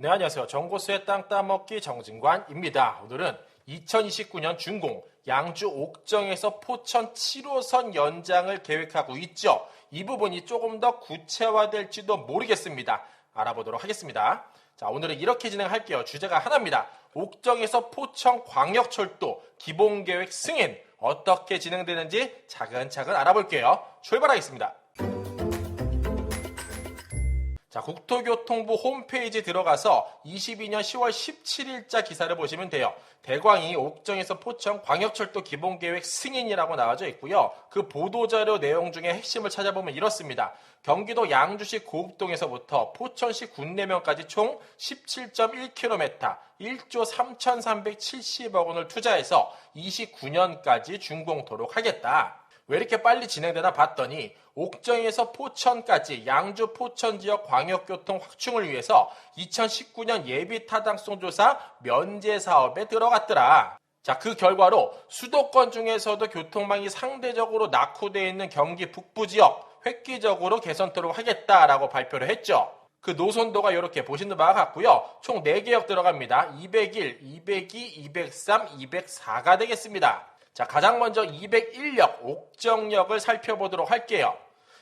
네, 안녕하세요. 정고수의 땅 따먹기 정진관입니다. 오늘은 2029년 준공 양주 옥정에서 포천 7호선 연장을 계획하고 있죠. 이 부분이 조금 더 구체화될지도 모르겠습니다. 알아보도록 하겠습니다. 자, 오늘은 이렇게 진행할게요. 주제가 하나입니다. 옥정에서 포천 광역철도 기본계획 승인 어떻게 진행되는지 차근차근 알아볼게요. 출발하겠습니다. 자, 국토교통부 홈페이지 들어가서 22년 10월 17일자 기사를 보시면 돼요. 대광이 옥정에서 포천 광역철도 기본계획 승인이라고 나와져 있고요. 그 보도자료 내용 중에 핵심을 찾아보면 이렇습니다. 경기도 양주시 고읍동에서부터 포천시 군내면까지 총 17.1km, 1조 3,370억 원을 투자해서 29년까지 준공토록 하겠다. 왜 이렇게 빨리 진행되나 봤더니 옥정에서 포천까지 양주 포천 지역 광역교통 확충을 위해서 2019년 예비타당성 조사 면제 사업에 들어갔더라. 자, 그 결과로 수도권 중에서도 교통망이 상대적으로 낙후되어 있는 경기 북부 지역 획기적으로 개선토록 하겠다라고 발표를 했죠. 그 노선도가 이렇게 보시는 바와 같고요. 총 4개역 들어갑니다. 201, 202, 203, 204가 되겠습니다. 자, 가장 먼저 201역 옥정역을 살펴보도록 할게요.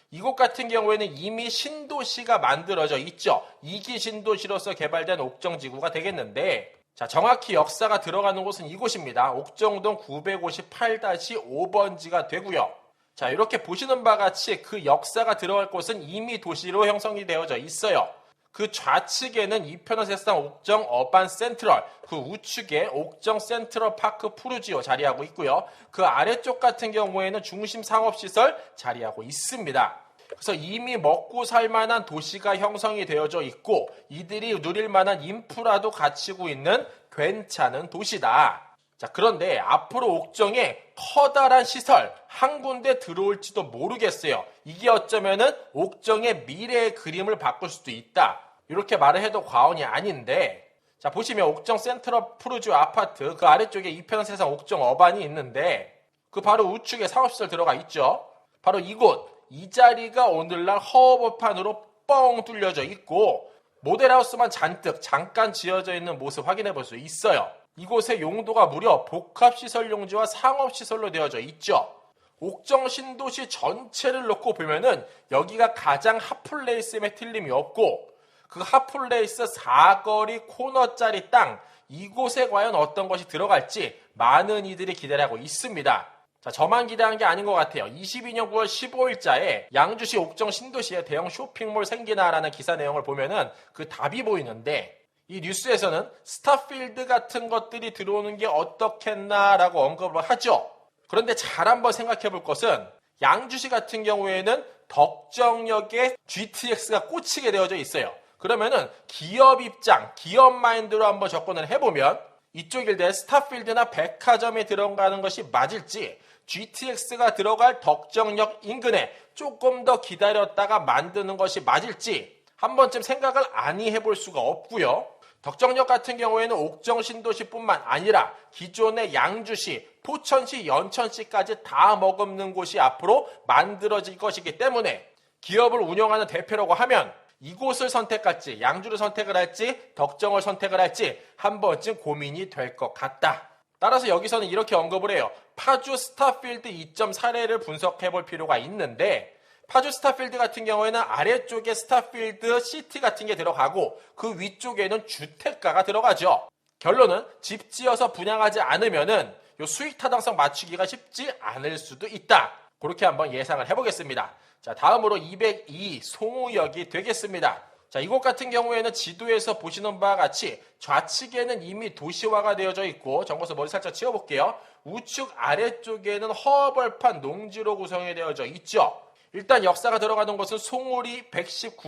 이곳 같은 경우에는 이미 신도시가 만들어져 있죠. 2기 신도시로서 개발된 옥정지구가 되겠는데, 자, 정확히 역사가 들어가는 곳은 이곳입니다. 옥정동 958-5번지가 되고요. 자, 이렇게 보시는 바와 같이 그 역사가 들어갈 곳은 이미 도시로 형성이 되어져 있어요. 그 좌측에는 이편은 세상 옥정 어반 센트럴, 그 우측에 옥정 센트럴 파크 푸르지오 자리하고 있고요. 그 아래쪽 같은 경우에는 중심 상업시설 자리하고 있습니다. 그래서 이미 먹고 살만한 도시가 형성이 되어져 있고 이들이 누릴 만한 인프라도 갖추고 있는 괜찮은 도시다. 자, 그런데 앞으로 옥정에 커다란 시설 한 군데 들어올지도 모르겠어요. 이게 어쩌면은 옥정의 미래의 그림을 바꿀 수도 있다. 이렇게 말을 해도 과언이 아닌데, 자, 보시면 옥정 센트럴 푸르지오 아파트 그 아래쪽에 이편은 세상 옥정 어반이 있는데 그 바로 우측에 상업시설 들어가 있죠. 바로 이곳, 이 자리가 오늘날 허허벌판으로 뻥 뚫려져 있고 모델하우스만 잠깐 지어져 있는 모습 확인해 볼 수 있어요. 이곳의 용도가 무려 복합시설 용지와 상업시설로 되어져 있죠. 옥정 신도시 전체를 놓고 보면은 여기가 가장 핫플레이스임에 틀림이 없고 그 핫플레이스 사거리 코너짜리 땅 이곳에 과연 어떤 것이 들어갈지 많은 이들이 기대하고 있습니다. 자, 저만 기대한 게 아닌 것 같아요. 22년 9월 15일자에 양주시 옥정 신도시에 대형 쇼핑몰 생기나라는 기사 내용을 보면은 그 답이 보이는데 이 뉴스에서는 스타필드 같은 것들이 들어오는 게 어떻겠나라고 언급을 하죠. 그런데 잘 한번 생각해 볼 것은 양주시 같은 경우에는 덕정역에 GTX가 꽂히게 되어져 있어요. 그러면은 기업 입장, 기업 마인드로 한번 접근을 해보면 이쪽 일대에 스타필드나 백화점에 들어가는 것이 맞을지 GTX가 들어갈 덕정역 인근에 조금 더 기다렸다가 만드는 것이 맞을지 한 번쯤 생각을 아니 해볼 수가 없고요. 덕정역 같은 경우에는 옥정 신도시뿐만 아니라 기존의 양주시, 포천시, 연천시까지 다 머금는 곳이 앞으로 만들어질 것이기 때문에 기업을 운영하는 대표라고 하면 이곳을 선택할지, 양주를 선택을 할지, 덕정을 선택을 할지 한 번쯤 고민이 될 것 같다. 따라서 여기서는 이렇게 언급을 해요. 파주 스타필드 이점 사례를 분석해 볼 필요가 있는데 파주 스타필드 같은 경우에는 아래쪽에 스타필드 시티 같은 게 들어가고 그 위쪽에는 주택가가 들어가죠. 결론은 집 지어서 분양하지 않으면은 요 수익 타당성 맞추기가 쉽지 않을 수도 있다. 그렇게 한번 예상을 해보겠습니다. 자, 다음으로 202 송우역이 되겠습니다. 자, 이곳 같은 경우에는 지도에서 보시는 바와 같이 좌측에는 이미 도시화가 되어져 있고 정거서 머리 살짝 치워볼게요. 우측 아래쪽에는 허벌판 농지로 구성이 되어져 있죠. 일단 역사가 들어가는 곳은 송우리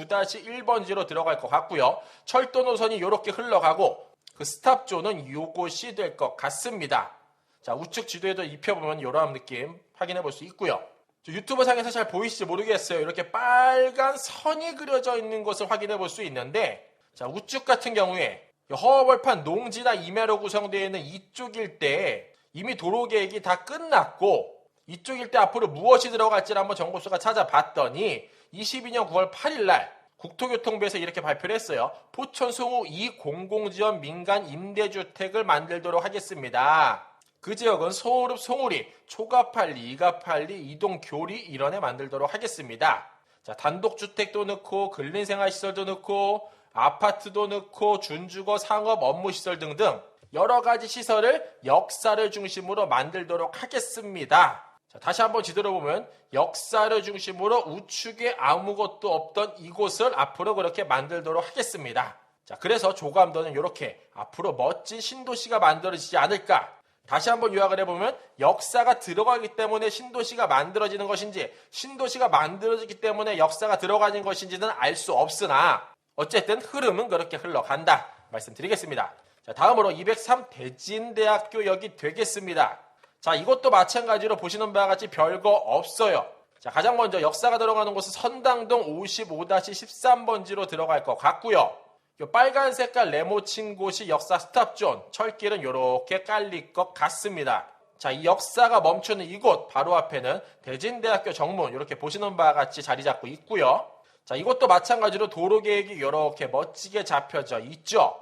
119-1번지로 들어갈 것 같고요. 철도 노선이 이렇게 흘러가고 그 스탑존은 이곳이 될 것 같습니다. 자, 우측 지도에도 입혀보면 이런 느낌 확인해 볼 수 있고요. 유튜브 상에서 잘 보이실지 모르겠어요. 이렇게 빨간 선이 그려져 있는 것을 확인해 볼 수 있는데 자, 우측 같은 경우에 허허벌판 농지나 임야로 구성되어 있는 이쪽 일대에 이미 도로 계획이 다 끝났고 이쪽 일대 앞으로 무엇이 들어갈지를 한번 정보수가 찾아봤더니 22년 9월 8일 날 국토교통부에서 이렇게 발표를 했어요. 포천 송우 2공공지원 민간 임대주택을 만들도록 하겠습니다. 그 지역은 소읍 송우리, 초가팔리, 이가팔리, 이동교리 일원에 만들도록 하겠습니다. 자, 단독주택도 넣고 근린생활시설도 넣고 아파트도 넣고 준주거, 상업, 업무시설 등등 여러 가지 시설을 역사를 중심으로 만들도록 하겠습니다. 자, 다시 한번 지도를 보면 역사를 중심으로 우측에 아무것도 없던 이곳을 앞으로 그렇게 만들도록 하겠습니다. 자, 그래서 조감도는 이렇게 앞으로 멋진 신도시가 만들어지지 않을까. 다시 한번 요약을 해보면 역사가 들어가기 때문에 신도시가 만들어지는 것인지 신도시가 만들어지기 때문에 역사가 들어가는 것인지는 알 수 없으나 어쨌든 흐름은 그렇게 흘러간다 말씀드리겠습니다. 자, 다음으로 203 대진대학교역이 되겠습니다. 자, 이것도 마찬가지로 보시는 바와 같이 별거 없어요. 자, 가장 먼저 역사가 들어가는 곳은 선당동 55-13번지로 들어갈 것 같고요. 이 빨간 색깔 네모 친 곳이 역사 스탑존, 철길은 이렇게 깔릴 것 같습니다. 자, 이 역사가 멈추는 이곳 바로 앞에는 대진대학교 정문 이렇게 보시는 바와 같이 자리 잡고 있고요. 자, 이것도 마찬가지로 도로 계획이 이렇게 멋지게 잡혀져 있죠.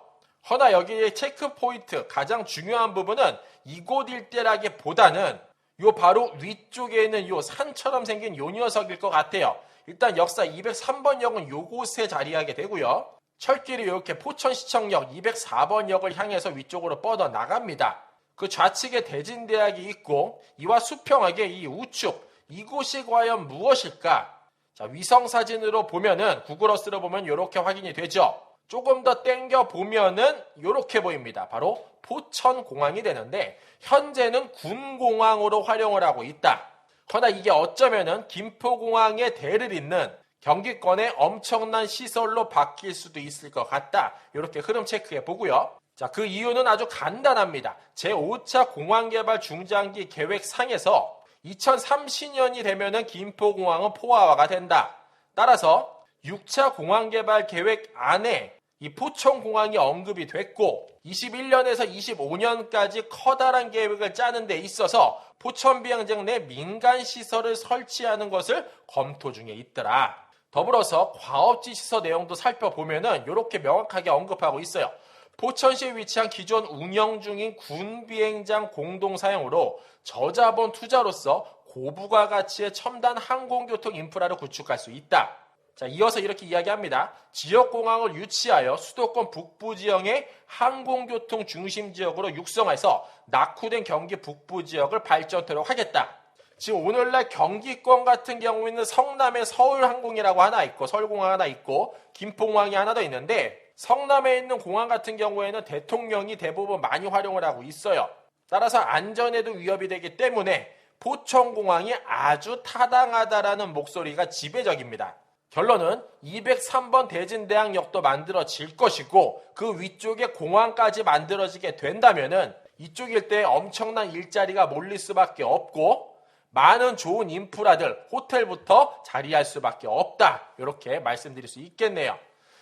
허나 여기에 체크 포인트 가장 중요한 부분은 이곳 일대라기보다는 요 바로 위쪽에 있는 요 산처럼 생긴 요 녀석일 것 같아요. 일단 역사 203번 역은 요곳에 자리하게 되고요. 철길이 이렇게 포천시청역 204번 역을 향해서 위쪽으로 뻗어 나갑니다. 그 좌측에 대진대학이 있고 이와 수평하게 이 우측 이곳이 과연 무엇일까? 자, 위성사진으로 보면은 구글어스로 보면 이렇게 확인이 되죠. 조금 더 땡겨 보면은 이렇게 보입니다. 바로 포천공항이 되는데 현재는 군공항으로 활용을 하고 있다. 그러나 이게 어쩌면은 김포공항의 대를 잇는 경기권의 엄청난 시설로 바뀔 수도 있을 것 같다. 이렇게 흐름 체크해 보고요. 자, 그 이유는 아주 간단합니다. 제5차 공항개발 중장기 계획상에서 2030년이 되면은 김포공항은 포화화가 된다. 따라서 6차 공항개발 계획 안에 이 포천공항이 언급이 됐고 21년에서 25년까지 커다란 계획을 짜는 데 있어서 포천비양장 내 민간시설을 설치하는 것을 검토 중에 있더라. 더불어서 과업지시서 내용도 살펴보면은 이렇게 명확하게 언급하고 있어요. 포천시에 위치한 기존 운영 중인 군비행장 공동사용으로 저자본 투자로서 고부가 가치의 첨단 항공교통 인프라를 구축할 수 있다. 자, 이어서 이렇게 이야기합니다. 지역공항을 유치하여 수도권 북부지역의 항공교통 중심지역으로 육성해서 낙후된 경기 북부지역을 발전토록 하겠다. 지금 오늘날 경기권 같은 경우에는 성남에 서울항공이라고 하나 있고 서울공항 하나 있고 김포공항이 하나 더 있는데 성남에 있는 공항 같은 경우에는 대통령이 대부분 많이 활용을 하고 있어요. 따라서 안전에도 위협이 되기 때문에 포천공항이 아주 타당하다라는 목소리가 지배적입니다. 결론은 203번 대진대학역도 만들어질 것이고 그 위쪽에 공항까지 만들어지게 된다면은 이쪽 일대에 엄청난 일자리가 몰릴 수밖에 없고 많은 좋은 인프라들, 호텔부터 자리할 수밖에 없다. 이렇게 말씀드릴 수 있겠네요.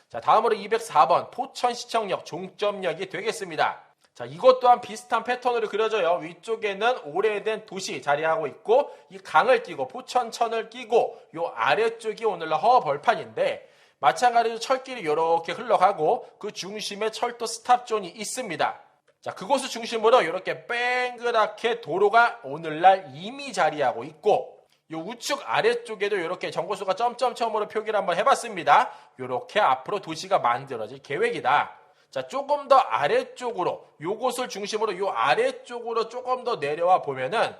자, 다음으로 204번 포천시청역 종점역이 되겠습니다. 자, 이것 또한 비슷한 패턴으로 그려져요. 위쪽에는 오래된 도시 자리하고 있고 이 강을 끼고 포천천을 끼고 요 아래쪽이 오늘날 허벌판인데 마찬가지로 철길이 이렇게 흘러가고 그 중심에 철도 스탑존이 있습니다. 자, 그곳을 중심으로 이렇게 뺑그랗게 도로가 오늘날 이미 자리하고 있고 이 우측 아래쪽에도 이렇게 정보수가 점점점으로 표기를 한번 해봤습니다. 이렇게 앞으로 도시가 만들어질 계획이다. 자, 조금 더 아래쪽으로 요곳을 중심으로 요 아래쪽으로 조금 더 내려와 보면은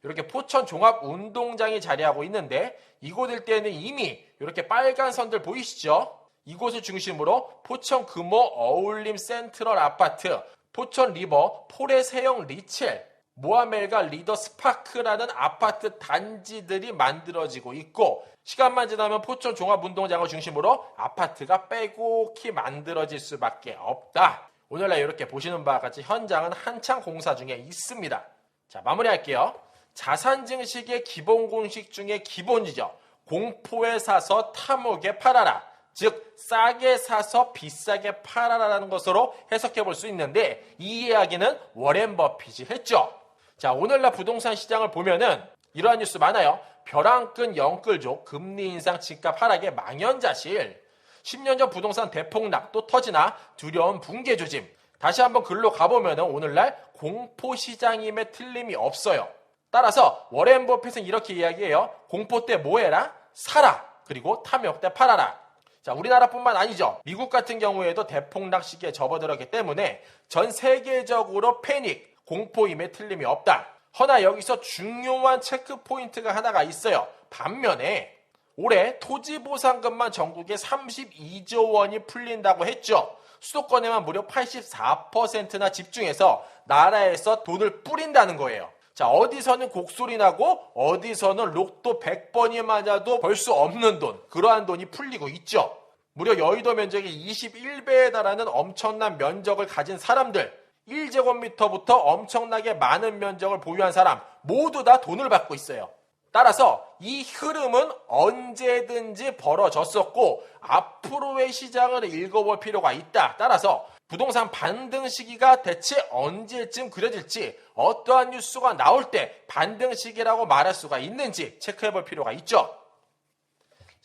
이렇게 포천 종합운동장이 자리하고 있는데 이곳 일대에는 이미 이렇게 빨간 선들 보이시죠? 이곳을 중심으로 포천 금호 어울림 센트럴 아파트, 포천 리버 포레세형 리첼, 모아멜과 리더 스파크라는 아파트 단지들이 만들어지고 있고 시간만 지나면 포천 종합운동장을 중심으로 아파트가 빼곡히 만들어질 수밖에 없다. 오늘날 이렇게 보시는 바와 같이 현장은 한창 공사 중에 있습니다. 자, 마무리할게요. 자산 증식의 기본 공식 중에 기본이죠. 공포에 사서 탐욕에 팔아라. 즉 싸게 사서 비싸게 팔아라라는 것으로 해석해 볼 수 있는데 이 이야기는 워렌 버핏이 했죠. 자, 오늘날 부동산 시장을 보면은 이러한 뉴스 많아요. 벼랑끈 영끌족, 금리 인상, 집값 하락의 망연자실. 10년 전 부동산 대폭락 또 터지나 두려운 붕괴 조짐. 다시 한번 글로 가보면 오늘날 공포시장임에 틀림이 없어요. 따라서 워렌 버핏은 이렇게 이야기해요. 공포 때 뭐해라? 사라. 그리고 탐욕 때 팔아라. 자, 우리나라뿐만 아니죠. 미국 같은 경우에도 대폭락 시기에 접어들었기 때문에 전 세계적으로 패닉, 공포임에 틀림이 없다. 허나 여기서 중요한 체크 포인트가 하나가 있어요. 반면에 올해 토지보상금만 전국에 32조 원이 풀린다고 했죠. 수도권에만 무려 84%나 집중해서 나라에서 돈을 뿌린다는 거예요. 자, 어디서는 곡소리 나고 어디서는 로또 100번이 맞아도 벌 수 없는 돈, 그러한 돈이 풀리고 있죠. 무려 여의도 면적이 21배에 달하는 엄청난 면적을 가진 사람들, 1제곱미터부터 엄청나게 많은 면적을 보유한 사람 모두 다 돈을 받고 있어요. 따라서 이 흐름은 언제든지 벌어졌었고 앞으로의 시장을 읽어볼 필요가 있다. 따라서 부동산 반등 시기가 대체 언제쯤 그려질지, 어떠한 뉴스가 나올 때 반등 시기라고 말할 수가 있는지 체크해볼 필요가 있죠.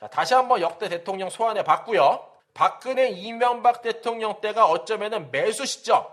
자, 다시 한번 역대 대통령 소환해 봤고요. 박근혜, 이명박 대통령 때가 어쩌면은 매수 시점,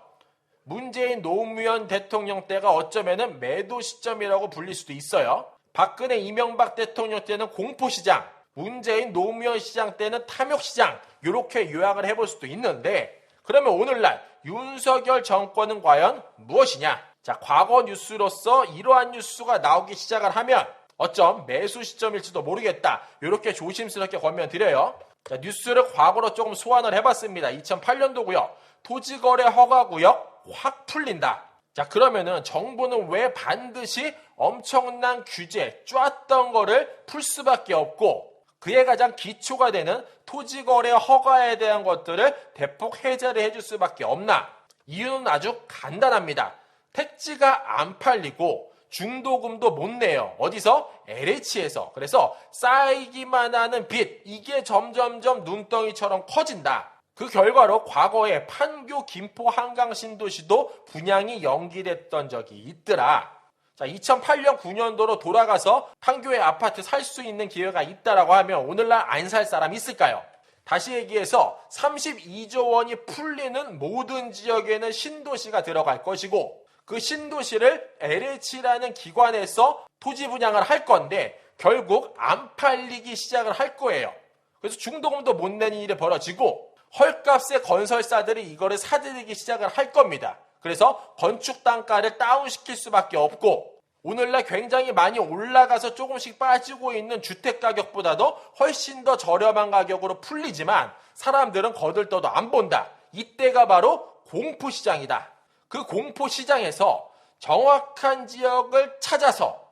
문재인, 노무현 대통령 때가 어쩌면은 매도 시점이라고 불릴 수도 있어요. 박근혜, 이명박 대통령 때는 공포시장, 문재인, 노무현 시장 때는 탐욕시장, 이렇게 요약을 해볼 수도 있는데, 그러면 오늘날 윤석열 정권은 과연 무엇이냐? 자, 과거 뉴스로서 이러한 뉴스가 나오기 시작을 하면 어쩜 매수 시점일지도 모르겠다. 이렇게 조심스럽게 권면드려요. 자, 뉴스를 과거로 조금 소환을 해봤습니다. 2008년도고요. 토지거래 허가구역 확 풀린다. 자, 그러면은 정부는 왜 반드시 엄청난 규제 쪼았던 거를 풀 수밖에 없고, 그에 가장 기초가 되는 토지거래 허가에 대한 것들을 대폭 해제를 해줄 수밖에 없나? 이유는 아주 간단합니다. 택지가 안 팔리고 중도금도 못 내요. 어디서? LH에서. 그래서 쌓이기만 하는 빚, 이게 점점점 눈덩이처럼 커진다. 그 결과로 과거에 판교, 김포, 한강 신도시도 분양이 연기됐던 적이 있더라. 자, 2008년, 9년도로 돌아가서 판교의 아파트 살 수 있는 기회가 있다라고 하면 오늘날 안 살 사람 있을까요? 다시 얘기해서 32조 원이 풀리는 모든 지역에는 신도시가 들어갈 것이고, 그 신도시를 LH라는 기관에서 토지 분양을 할 건데 결국 안 팔리기 시작을 할 거예요. 그래서 중도금도 못 내는 일이 벌어지고 헐값에 건설사들이 이거를 사들이기 시작을 할 겁니다. 그래서 건축 단가를 다운시킬 수밖에 없고, 오늘날 굉장히 많이 올라가서 조금씩 빠지고 있는 주택 가격보다도 훨씬 더 저렴한 가격으로 풀리지만 사람들은 거들떠도 안 본다. 이때가 바로 공포시장이다. 그 공포시장에서 정확한 지역을 찾아서,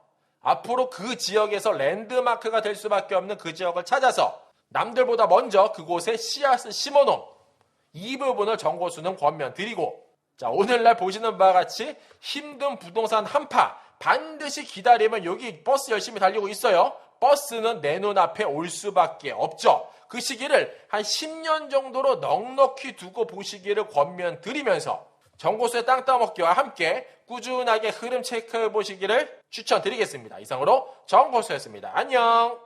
앞으로 그 지역에서 랜드마크가 될 수밖에 없는 그 지역을 찾아서 남들보다 먼저 그곳에 씨앗을 심어놓은 이 부분을 정고수는 권면드리고, 자, 오늘날 보시는 바와 같이 힘든 부동산 한파 반드시 기다리면, 여기 버스 열심히 달리고 있어요. 버스는 내 눈앞에 올 수밖에 없죠. 그 시기를 한 10년 정도로 넉넉히 두고 보시기를 권면드리면서 정고수의 땅 따먹기와 함께 꾸준하게 흐름 체크해 보시기를 추천드리겠습니다. 이상으로 정고수였습니다. 안녕.